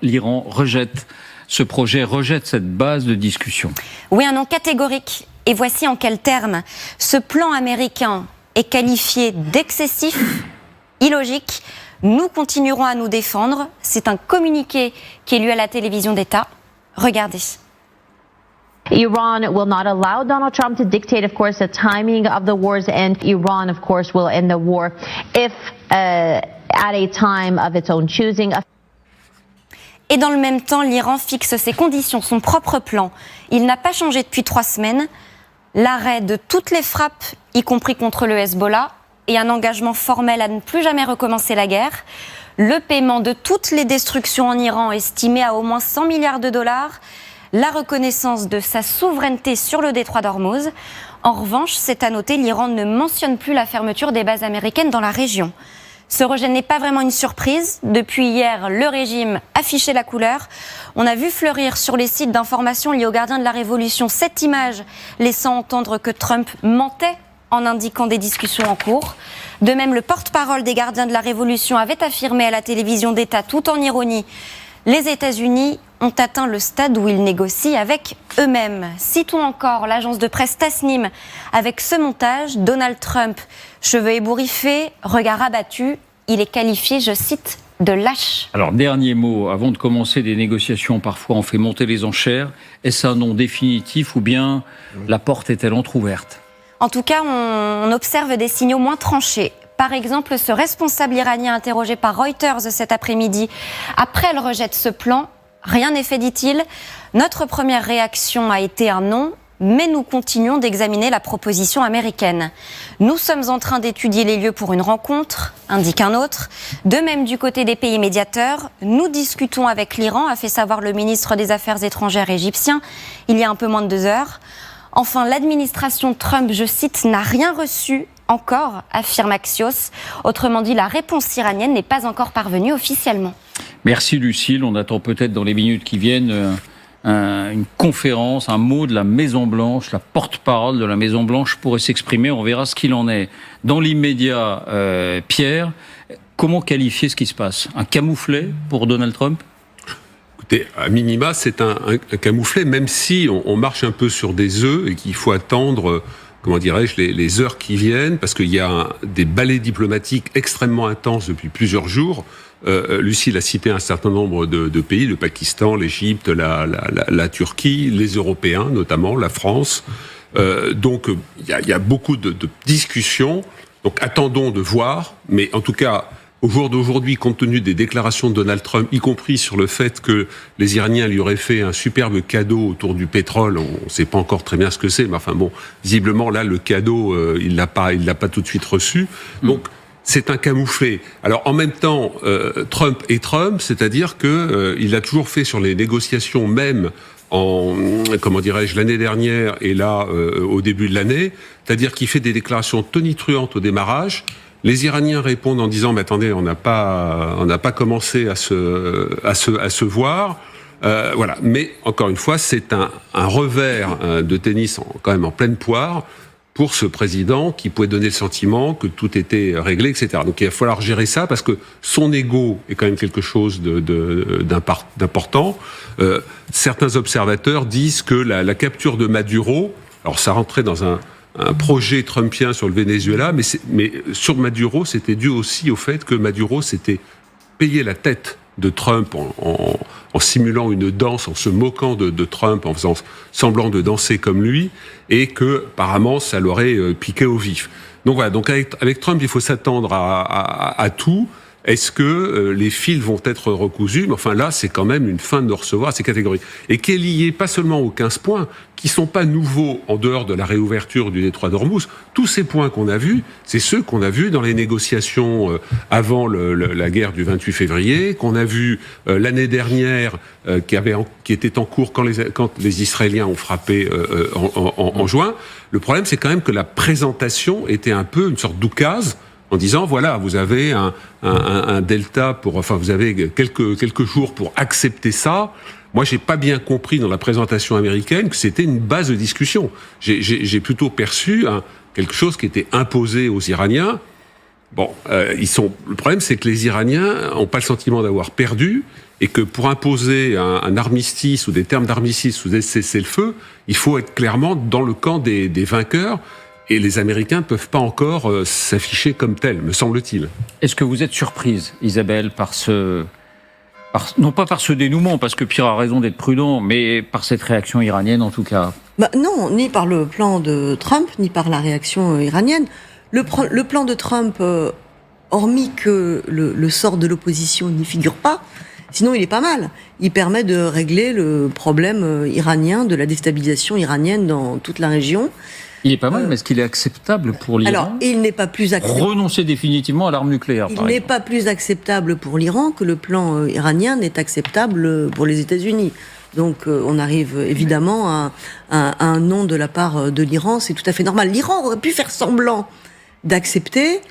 L'Iran rejette ce projet, rejette cette base de discussion. Oui, un non catégorique. Et voici en quels termes. Ce plan américain est qualifié d'excessif, illogique. Nous continuerons à nous défendre. C'est un communiqué qui est lu à la télévision d'État. Regardez. Iran will not allow Donald Trump to dictate, of course, the timing of the war's end. Iran, of course, will end the war if at a time of its own choosing. Et dans le même temps, l'Iran fixe ses conditions, son propre plan. Il n'a pas changé depuis 3 semaines. L'arrêt de toutes les frappes, y compris contre le Hezbollah, et un engagement formel à ne plus jamais recommencer la guerre. Le paiement de toutes les destructions en Iran, estimé à au moins 100 milliards de dollars. La reconnaissance de sa souveraineté sur le détroit d'Ormuz. En revanche, c'est à noter, l'Iran ne mentionne plus la fermeture des bases américaines dans la région. Ce rejet n'est pas vraiment une surprise. Depuis hier, le régime affichait la couleur. On a vu fleurir sur les sites d'information liés aux gardiens de la Révolution cette image laissant entendre que Trump mentait en indiquant des discussions en cours. De même, le porte-parole des gardiens de la Révolution avait affirmé à la télévision d'État, tout en ironie, les États-Unis ont atteint le stade où ils négocient avec eux-mêmes. Citons encore l'agence de presse Tasnim avec ce montage. Donald Trump, cheveux ébouriffés, regard abattu, il est qualifié, je cite, de lâche. Alors, dernier mot, avant de commencer des négociations, parfois on fait monter les enchères. Est-ce un non définitif ou bien la porte est-elle entrouverte ? En tout cas, on observe des signaux moins tranchés. Par exemple, ce responsable iranien interrogé par Reuters cet après-midi, après le rejet de ce plan, rien n'est fait, dit-il. Notre première réaction a été un non, mais nous continuons d'examiner la proposition américaine. Nous sommes en train d'étudier les lieux pour une rencontre, indique un autre. De même, du côté des pays médiateurs, nous discutons avec l'Iran, a fait savoir le ministre des Affaires étrangères égyptien il y a un peu moins de 2 heures. Enfin, l'administration Trump, je cite, n'a rien reçu encore, affirme Axios. Autrement dit, la réponse iranienne n'est pas encore parvenue officiellement. Merci Lucille, on attend peut-être dans les minutes qui viennent une conférence, un mot de la Maison-Blanche, la porte-parole de la Maison-Blanche pourrait s'exprimer, on verra ce qu'il en est. Dans l'immédiat, Pierre, comment qualifier ce qui se passe ? Un camouflet pour Donald Trump ? Écoutez, à minima, c'est un camouflet, même si on marche un peu sur des œufs et qu'il faut attendre, comment dirais-je, les heures qui viennent, parce qu'il y a des balais diplomatiques extrêmement intenses depuis plusieurs jours. Lucille a cité un certain nombre de pays, le Pakistan, l'Égypte, la Turquie, les Européens notamment, la France. Donc il y a beaucoup de discussions. Donc attendons de voir, mais en tout cas, au jour d'aujourd'hui, compte tenu des déclarations de Donald Trump, y compris sur le fait que les Iraniens lui auraient fait un superbe cadeau autour du pétrole, on ne sait pas encore très bien ce que c'est, mais enfin bon, visiblement là, le cadeau, il l'a pas tout de suite reçu. Donc c'est un camouflet. Alors en même temps, Trump est Trump, c'est-à-dire que il a toujours fait sur les négociations, même l'année dernière et là au début de l'année, c'est-à-dire qu'il fait des déclarations tonitruantes au démarrage. Les Iraniens répondent en disant mais attendez, on n'a pas commencé à se voir. Voilà. Mais encore une fois, c'est un revers de tennis quand même en pleine poire pour ce président qui pouvait donner le sentiment que tout était réglé, etc. Donc il va falloir gérer ça parce que son ego est quand même quelque chose d'important. Certains observateurs disent que la capture de Maduro, alors ça rentrait dans un projet trumpien sur le Venezuela, mais sur Maduro, c'était dû aussi au fait que Maduro s'était payé la tête de Trump en simulant une danse, en se moquant de Trump, en faisant semblant de danser comme lui, et que apparemment ça l'aurait piqué au vif. Donc voilà, donc avec Trump, il faut s'attendre à tout. Est-ce que les fils vont être recousus ? Mais enfin là, c'est quand même une fin de nous recevoir à ces catégories. Et qui est liée pas seulement aux 15 points, qui sont pas nouveaux en dehors de la réouverture du détroit d'Ormuz. Tous ces points qu'on a vus, c'est ceux qu'on a vus dans les négociations avant la guerre du 28 février, qu'on a vu l'année dernière, qui était en cours quand les Israéliens ont frappé en juin. Le problème, c'est quand même que la présentation était un peu une sorte d'oukase, en disant voilà, vous avez un delta vous avez quelques jours pour accepter ça. Moi, j'ai pas bien compris dans la présentation américaine que c'était une base de discussion. J'ai plutôt perçu quelque chose qui était imposé aux Iraniens. Bon, le problème, c'est que les Iraniens ont pas le sentiment d'avoir perdu et que pour imposer un armistice ou des termes d'armistice ou des cessez-le-feu, il faut être clairement dans le camp des vainqueurs. Et les Américains ne peuvent pas encore s'afficher comme tels, me semble-t-il. Est-ce que vous êtes surprise, Isabelle, non pas par ce dénouement, parce que Pierre a raison d'être prudent, mais par cette réaction iranienne en tout cas? Non, ni par le plan de Trump, ni par la réaction iranienne. Le plan de Trump, hormis que le sort de l'opposition n'y figure pas, sinon il est pas mal. Il permet de régler le problème iranien, de la déstabilisation iranienne dans toute la région. Il est pas mal, mais est-ce qu'il est acceptable pour l'Iran? Alors, il n'est pas plus acceptable. Renoncer définitivement à l'arme nucléaire, Il n'est pas plus acceptable pour l'Iran que le plan iranien n'est acceptable pour les États-Unis. Donc, on arrive évidemment à un non de la part de l'Iran. C'est tout à fait normal. L'Iran aurait pu faire semblant d'accepter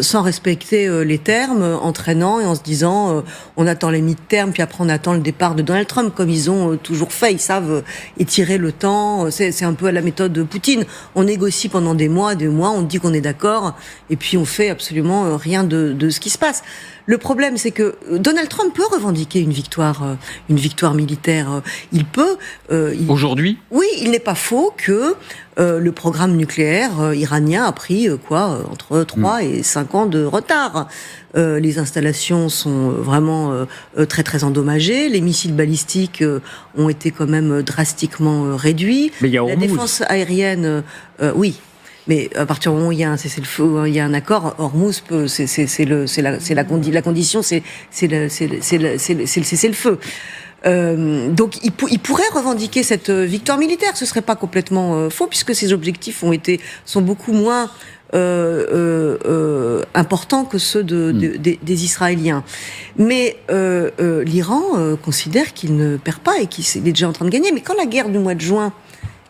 sans respecter les termes, entraînant et en se disant on attend les mi-termes, puis après on attend le départ de Donald Trump, comme ils ont toujours fait. Ils savent étirer le temps. C'est un peu à la méthode de Poutine. On négocie pendant des mois, on dit qu'on est d'accord, et puis on fait absolument rien de ce qui se passe. Le problème, c'est que Donald Trump peut revendiquer une victoire militaire. Il peut. Aujourd'hui ? Oui, il n'est pas faux que le programme nucléaire iranien a pris entre 3 et 5 ans de retard. Les installations sont vraiment très très endommagées. Les missiles balistiques ont été quand même drastiquement réduits. Mais il y a la défense aérienne, oui. Mais à partir du moment où il y a un cessez-le-feu, il y a un accord, Hormuz peut, la condition, c'est le cessez-le-feu. Donc il pourrait revendiquer cette victoire militaire. Ce serait pas complètement faux, puisque ses objectifs sont beaucoup moins importants que ceux des Israéliens. Mais l'Iran considère qu'il ne perd pas et qu'il est déjà en train de gagner. Mais quand la guerre du mois de juin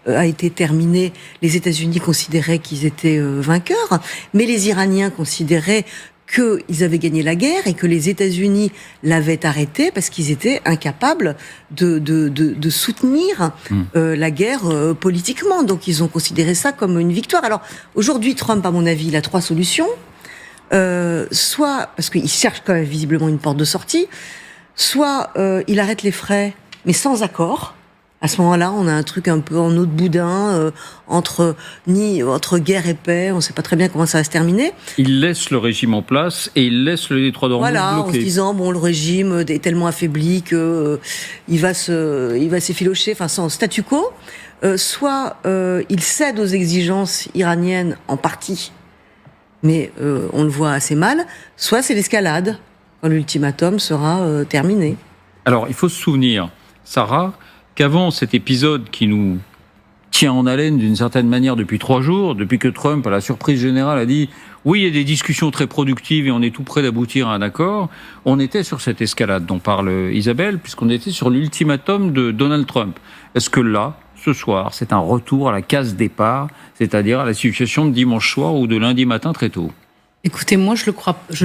a été terminée, les États-Unis considéraient qu'ils étaient vainqueurs, mais les Iraniens considéraient qu'ils avaient gagné la guerre et que les États-Unis l'avaient arrêté parce qu'ils étaient incapables de soutenir la guerre politiquement. Donc ils ont considéré ça comme une victoire. Alors aujourd'hui, Trump, à mon avis, il a 3 solutions. Soit, parce qu'il cherche quand même visiblement une porte de sortie, soit il arrête les frais, mais sans accord. À ce moment-là, on a un truc un peu en eau de boudin, entre guerre et paix, on ne sait pas très bien comment ça va se terminer. Il laisse le régime en place et il laisse le détroit d'Ormuz bloqué. En se disant, le régime est tellement affaibli que il va s'effilocher, sans statu quo. Soit il cède aux exigences iraniennes en partie, mais on le voit assez mal, soit c'est l'escalade, quand l'ultimatum sera terminé. Alors, il faut se souvenir, Sarah, qu'avant cet épisode qui nous tient en haleine d'une certaine manière depuis 3 jours, depuis que Trump, à la surprise générale, a dit « Oui, il y a des discussions très productives et on est tout près d'aboutir à un accord », on était sur cette escalade dont parle Isabelle, puisqu'on était sur l'ultimatum de Donald Trump. Est-ce que là, ce soir, c'est un retour à la case départ, c'est-à-dire à la situation de dimanche soir ou de lundi matin très tôt ? Écoutez, moi, je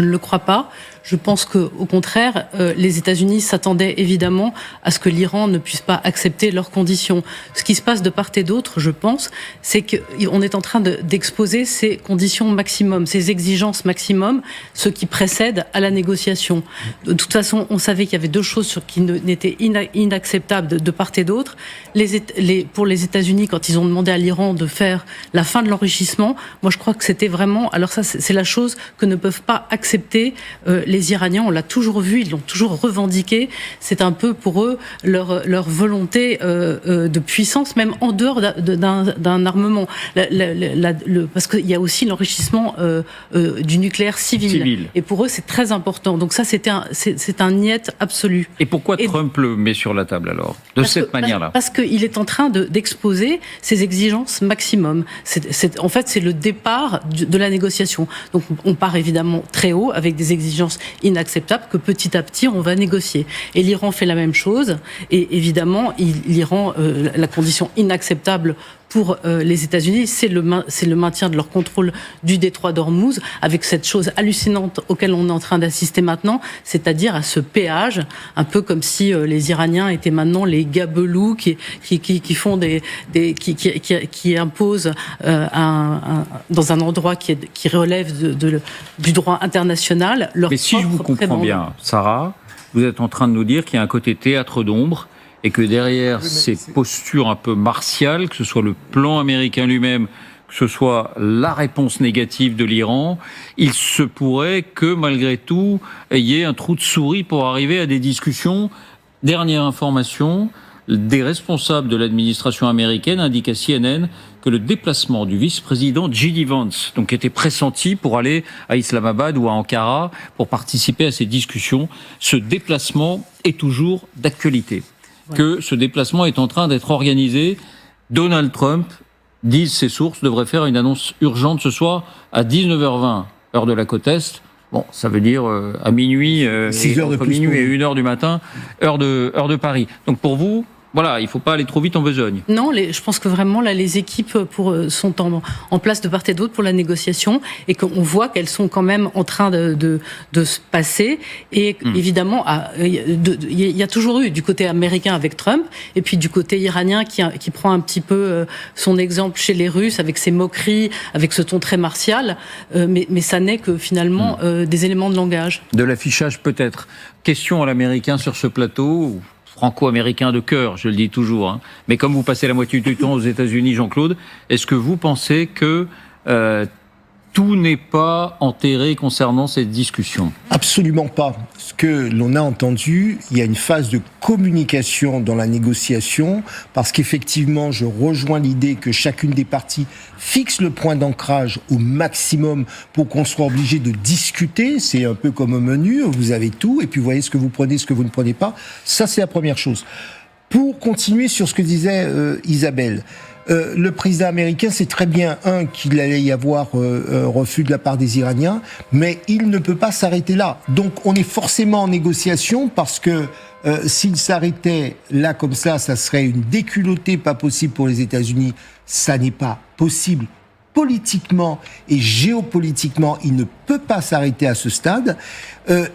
ne le crois pas. Je pense que, au contraire, les États-Unis s'attendaient évidemment à ce que l'Iran ne puisse pas accepter leurs conditions. Ce qui se passe de part et d'autre, je pense, c'est qu'on est en train d'exposer ces conditions maximum, ces exigences maximum, ce qui précède à la négociation. De toute façon, on savait qu'il y avait 2 choses qui n'étaient inacceptables de part et d'autre. Pour les États-Unis, quand ils ont demandé à l'Iran de faire la fin de l'enrichissement, moi, je crois que c'était vraiment... Alors ça, c'est la chose que ne peuvent pas accepter les Iraniens. On l'a toujours vu, ils l'ont toujours revendiqué. C'est un peu pour eux leur volonté de puissance, même en dehors d'un armement. Parce qu'il y a aussi l'enrichissement du nucléaire civil. Et pour eux, c'est très important. Donc ça, c'est un niet absolu. Et pourquoi Trump le met sur la table alors, de cette manière-là ? Parce qu'il est en train d'exposer ses exigences maximum. En fait, c'est le départ de la négociation. Donc on part évidemment très haut avec des exigences inacceptables que petit à petit on va négocier. Et l'Iran fait la même chose. Et évidemment, l'Iran, la condition inacceptable pour les États-Unis, c'est le maintien de leur contrôle du détroit d'Ormuz, avec cette chose hallucinante auquel on est en train d'assister maintenant, c'est-à-dire à ce péage, un peu comme si les Iraniens étaient maintenant les gabelous qui font qui imposent dans un endroit qui relève du droit international. Mais si je vous comprends bien, Sarah, vous êtes en train de nous dire qu'il y a un côté théâtre d'ombre et que derrière ces postures un peu martiales, que ce soit le plan américain lui-même, que ce soit la réponse négative de l'Iran, il se pourrait que malgré tout, il y ait un trou de souris pour arriver à des discussions. Dernière information, des responsables de l'administration américaine indiquent à CNN que le déplacement du vice-président J.D. Vance, donc qui était pressenti pour aller à Islamabad ou à Ankara pour participer à ces discussions, ce déplacement est toujours d'actualité. Ouais. Que ce déplacement est en train d'être organisé. Donald Trump, disent ces sources, devrait faire une annonce urgente ce soir à 19h20, heure de la côte Est. Bon, ça veut dire à minuit, entre minuit et 1h du matin, heure de Paris. Donc pour vous, voilà, il ne faut pas aller trop vite en besogne. Non, je pense que vraiment, là, les équipes sont en place de part et d'autre pour la négociation et qu'on voit qu'elles sont quand même en train de se passer. Et évidemment, il y a toujours eu du côté américain avec Trump et puis du côté iranien qui prend un petit peu son exemple chez les Russes avec ses moqueries, avec ce ton très martial. Mais ça n'est que finalement des éléments de langage. De l'affichage peut-être. Question à l'américain sur ce plateau franco-américain de cœur, je le dis toujours. Hein. Mais comme vous passez la moitié du temps aux États-Unis, Jean-Claude, est-ce que vous pensez que tout n'est pas enterré concernant cette discussion? Absolument pas. Ce que l'on a entendu, il y a une phase de communication dans la négociation, parce qu'effectivement, je rejoins l'idée que chacune des parties fixe le point d'ancrage au maximum pour qu'on soit obligé de discuter. C'est un peu comme un menu, vous avez tout, et puis vous voyez ce que vous prenez, ce que vous ne prenez pas. Ça, c'est la première chose. Pour continuer sur ce que disait Isabelle, le président américain sait très bien, qu'il allait y avoir un refus de la part des Iraniens, mais il ne peut pas s'arrêter là. Donc on est forcément en négociation parce que s'il s'arrêtait là comme ça serait une déculottée pas possible pour les États-Unis. Ça n'est pas possible. Politiquement et géopolitiquement, il ne peut pas s'arrêter à ce stade.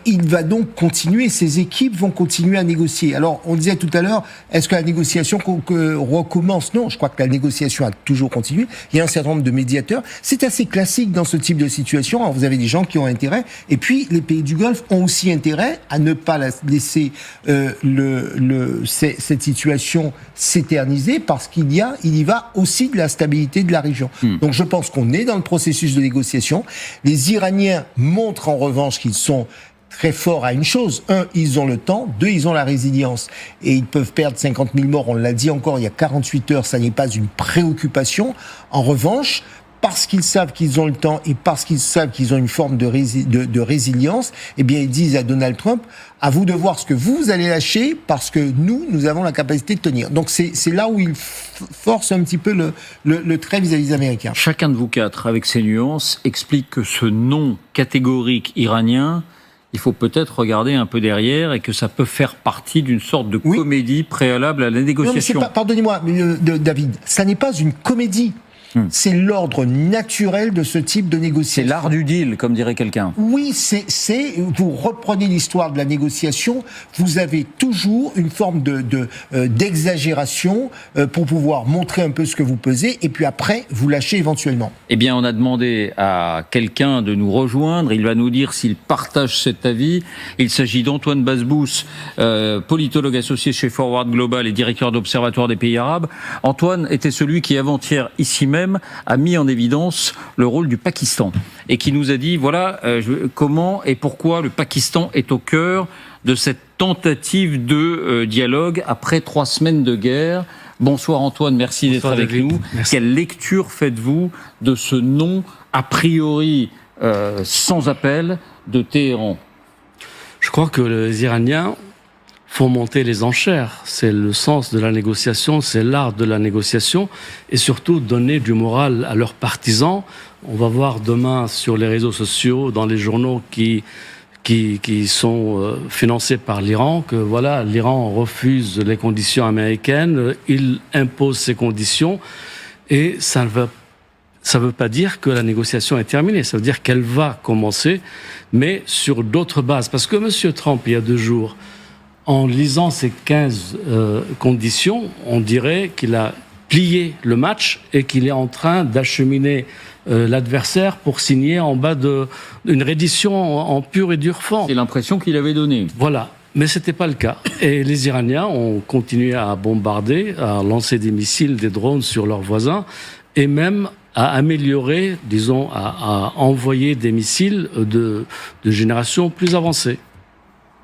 Il va donc continuer, ses équipes vont continuer à négocier. Alors, on disait tout à l'heure, est-ce que la négociation recommence? Non, je crois que la négociation a toujours continué. Il y a un certain nombre de médiateurs. C'est assez classique dans ce type de situation. Alors, vous avez des gens qui ont intérêt, et puis les pays du Golfe ont aussi intérêt à ne pas laisser cette situation s'éterniser, parce il y va aussi de la stabilité de la région. Donc, je pense qu'on est dans le processus de négociation. Les Iraniens montrent en revanche qu'ils sont très forts à une chose. 1, ils ont le temps. 2, ils ont la résilience. Et ils peuvent perdre 50 000 morts. On l'a dit encore il y a 48 heures, ça n'est pas une préoccupation. En revanche, parce qu'ils savent qu'ils ont le temps et parce qu'ils savent qu'ils ont une forme de résilience, eh bien, ils disent à Donald Trump, à vous de voir ce que vous allez lâcher, parce que nous avons la capacité de tenir. Donc, c'est là où il force un petit peu le trait vis-à-vis des Américains. Chacun de vous quatre, avec ses nuances, explique que ce non catégorique iranien, il faut peut-être regarder un peu derrière et que ça peut faire partie d'une sorte de comédie préalable à la négociation. Non, mais pardonnez-moi, David, ça n'est pas une comédie. C'est l'ordre naturel de ce type de négociation. C'est l'art du deal, comme dirait quelqu'un. Oui, vous reprenez l'histoire de la négociation, vous avez toujours une forme d'exagération pour pouvoir montrer un peu ce que vous pesez, et puis après, vous lâchez éventuellement. Eh bien, on a demandé à quelqu'un de nous rejoindre, il va nous dire s'il partage cet avis. Il s'agit d'Antoine Basbous, politologue associé chez Forward Global et directeur d'Observatoire des pays arabes. Antoine était celui qui, avant-hier, ici même, a mis en évidence le rôle du Pakistan et qui nous a dit voilà comment et pourquoi le Pakistan est au cœur de cette tentative de dialogue après 3 semaines de guerre. Bonsoir Antoine, merci d'être avec nous. Merci. Quelle lecture faites-vous de ce non a priori sans appel de Téhéran? Je crois que les Iraniens font monter les enchères. C'est le sens de la négociation, c'est l'art de la négociation, et surtout donner du moral à leurs partisans. On va voir demain sur les réseaux sociaux, dans les journaux qui sont financés par l'Iran, que voilà, l'Iran refuse les conditions américaines, il impose ses conditions, et ça ne veut pas dire que la négociation est terminée, ça veut dire qu'elle va commencer, mais sur d'autres bases. Parce que M. Trump, il y a 2 jours, en lisant ces 15 conditions, on dirait qu'il a plié le match et qu'il est en train d'acheminer l'adversaire pour signer en bas d'une reddition en pur et dur forme. C'est l'impression qu'il avait donnée. Voilà. Mais ce n'était pas le cas. Et les Iraniens ont continué à bombarder, à lancer des missiles, des drones sur leurs voisins, et même à améliorer, disons, à envoyer des missiles de génération plus avancée.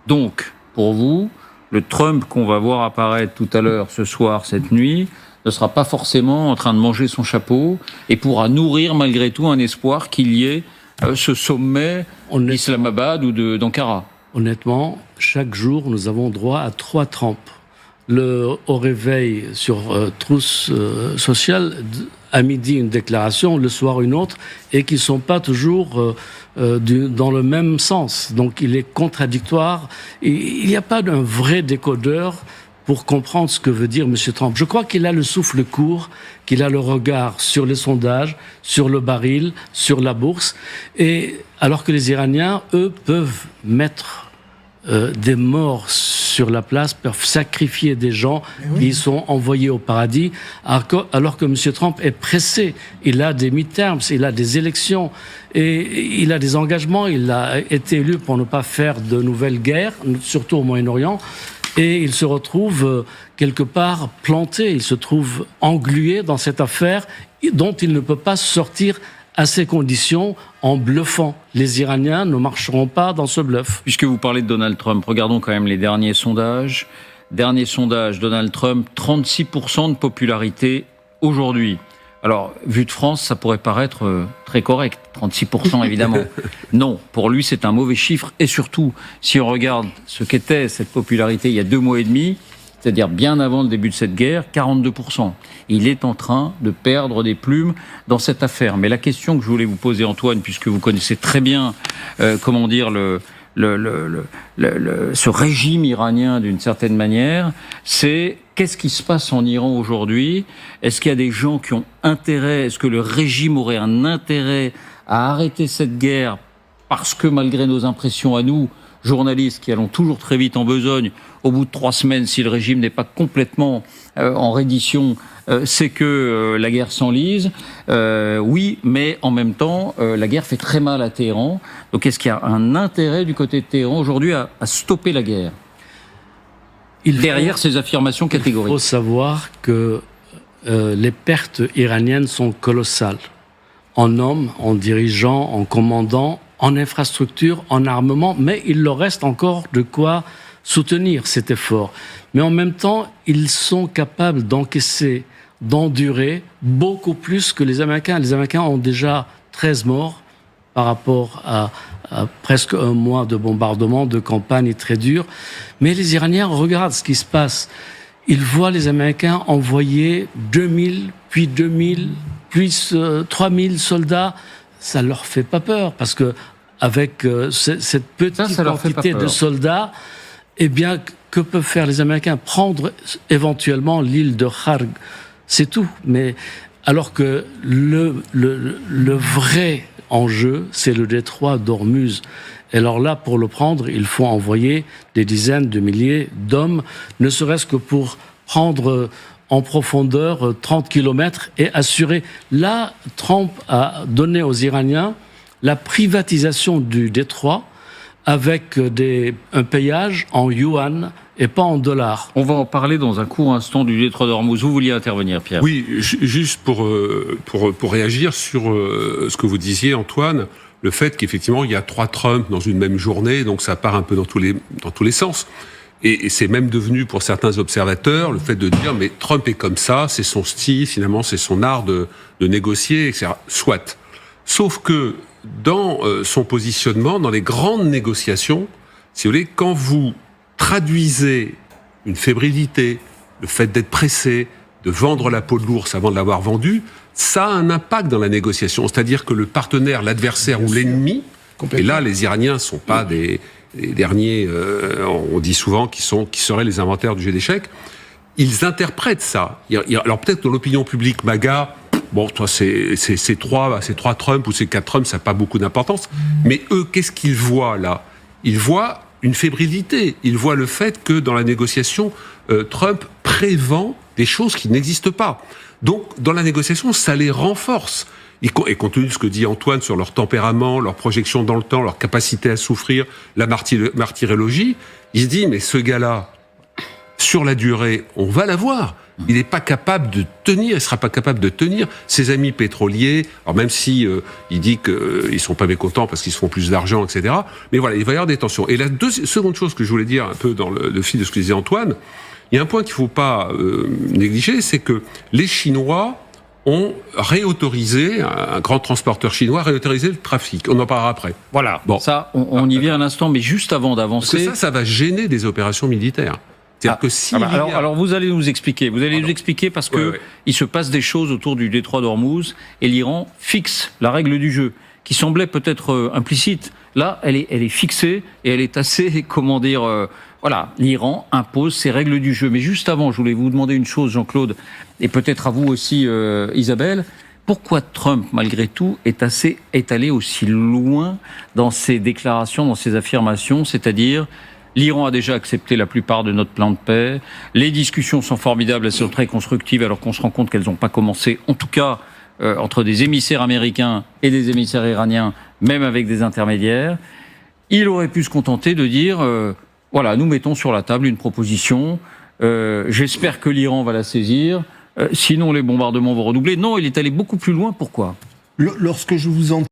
Donc, pour vous, le Trump qu'on va voir apparaître tout à l'heure, ce soir, cette nuit, ne sera pas forcément en train de manger son chapeau et pourra nourrir malgré tout un espoir qu'il y ait ce sommet d'Islamabad ou d'Ankara. Honnêtement, chaque jour, nous avons droit à 3 Trump. Au réveil sur Trousse Sociale, à midi une déclaration, le soir une autre, et qui ne sont pas toujours dans le même sens. Donc il est contradictoire. Il n'y a pas d'un vrai décodeur pour comprendre ce que veut dire M. Trump. Je crois qu'il a le souffle court, qu'il a le regard sur les sondages, sur le baril, sur la bourse, et alors que les Iraniens, eux, peuvent mettre des morts sur la place, peuvent sacrifier des gens qui sont envoyés au paradis, alors que M. Trump est pressé. Il a des midterms, il a des élections, et il a des engagements. Il a été élu pour ne pas faire de nouvelles guerres, surtout au Moyen-Orient, et il se retrouve quelque part planté, il se trouve englué dans cette affaire dont il ne peut pas sortir à ces conditions en bluffant. Les Iraniens ne marcheront pas dans ce bluff. Puisque vous parlez de Donald Trump, regardons quand même les derniers sondages. Dernier sondage, Donald Trump, 36% de popularité aujourd'hui. Alors, vu de France, ça pourrait paraître très correct, 36% évidemment. Non, pour lui, c'est un mauvais chiffre. Et surtout, si on regarde ce qu'était cette popularité il y a 2 mois et demi, c'est-à-dire bien avant le début de cette guerre, 42%. Il est en train de perdre des plumes dans cette affaire. Mais la question que je voulais vous poser, Antoine, puisque vous connaissez très bien, ce régime iranien d'une certaine manière, c'est qu'est-ce qui se passe en Iran aujourd'hui ? Est-ce qu'il y a des gens qui ont intérêt, est-ce que le régime aurait un intérêt à arrêter cette guerre parce que malgré nos impressions à nous, journalistes qui allons toujours très vite en besogne, au bout de 3 semaines, si le régime n'est pas complètement en reddition, c'est que la guerre s'enlise. Oui, mais en même temps, la guerre fait très mal à Téhéran. Donc est-ce qu'il y a un intérêt du côté de Téhéran aujourd'hui à stopper la guerre derrière ces affirmations catégoriques? Il faut savoir que les pertes iraniennes sont colossales. En hommes, en dirigeants, en commandants, en infrastructure, en armement, mais il leur reste encore de quoi soutenir cet effort. Mais en même temps, ils sont capables d'encaisser, d'endurer beaucoup plus que les Américains. Les Américains ont déjà 13 morts par rapport à presque 1 mois de bombardement, de campagne très dure. Mais les Iraniens regardent ce qui se passe. Ils voient les Américains envoyer 2000, puis 2000, puis 3000 soldats. Ça leur fait pas peur, parce que avec cette petite quantité de soldats, eh bien, que peuvent faire les Américains ? Prendre éventuellement l'île de Kharg, c'est tout. Mais alors que le vrai enjeu, c'est le détroit d'Ormuz. Et alors là, pour le prendre, il faut envoyer des dizaines de milliers d'hommes, ne serait-ce que pour prendre en profondeur 30 km et assurer. Là, Trump a donné aux Iraniens la privatisation du détroit avec un payage en yuan et pas en dollars. On va en parler dans un court instant du détroit d'Ormuz. Vous vouliez intervenir, Pierre ? Oui, juste pour réagir sur ce que vous disiez, Antoine, le fait qu'effectivement, il y a 3 Trump dans une même journée, donc ça part un peu dans tous les sens. Et c'est même devenu, pour certains observateurs, le fait de dire « mais Trump est comme ça, c'est son style, finalement, c'est son art de négocier, etc. » Soit. Sauf que dans son positionnement, dans les grandes négociations, si vous voulez, quand vous traduisez une fébrilité, le fait d'être pressé, de vendre la peau de l'ours avant de l'avoir vendue, ça a un impact dans la négociation. C'est-à-dire que le partenaire, l'adversaire ou l'ennemi, et là, les Iraniens ne sont pas des derniers, on dit souvent, qui seraient les inventaires du jeu d'échecs, ils interprètent ça. Alors peut-être dans l'opinion publique, MAGA, bon, toi, c'est 3 Trump ou c'est 4 Trump, ça n'a pas beaucoup d'importance. Mais eux, qu'est-ce qu'ils voient là ? Ils voient une fébrilité. Ils voient le fait que dans la négociation, Trump prévend des choses qui n'existent pas. Donc, dans la négociation, ça les renforce. et compte tenu de ce que dit Antoine sur leur tempérament, leur projection dans le temps, leur capacité à souffrir, la martyrologie, il se dit, mais ce gars-là, sur la durée, on va l'avoir. Il n'est pas capable de tenir, il sera pas capable de tenir. Ses amis pétroliers, alors même si il dit qu'ils sont pas mécontents parce qu'ils se font plus d'argent, etc. Mais voilà, il va y avoir des tensions. Et la seconde chose que je voulais dire un peu dans le fil de ce que disait Antoine, il y a un point qu'il faut pas négliger, c'est que les Chinois ont réautorisé, un grand transporteur chinois a réautorisé le trafic. On en parlera après. Voilà, bon. Ça, on y vient un instant, mais juste avant d'avancer... Parce que ça va gêner des opérations militaires. C'est-à-dire que si alors vous allez nous expliquer. Vous allez nous expliquer parce que il se passe des choses autour du détroit d'Ormuz et l'Iran fixe la règle du jeu qui semblait peut-être implicite. Là, elle est fixée et elle est assez, comment dire, voilà, l'Iran impose ses règles du jeu. Mais juste avant, je voulais vous demander une chose, Jean-Claude, et peut-être à vous aussi, Isabelle. Pourquoi Trump, malgré tout, est allé aussi loin dans ses déclarations, dans ses affirmations, c'est-à-dire l'Iran a déjà accepté la plupart de notre plan de paix. Les discussions sont formidables, elles sont très constructives, alors qu'on se rend compte qu'elles n'ont pas commencé, en tout cas, entre des émissaires américains et des émissaires iraniens, même avec des intermédiaires. Il aurait pu se contenter de dire, voilà, nous mettons sur la table une proposition, j'espère que l'Iran va la saisir, sinon les bombardements vont redoubler. Non, il est allé beaucoup plus loin, pourquoi ? Lorsque je vous entends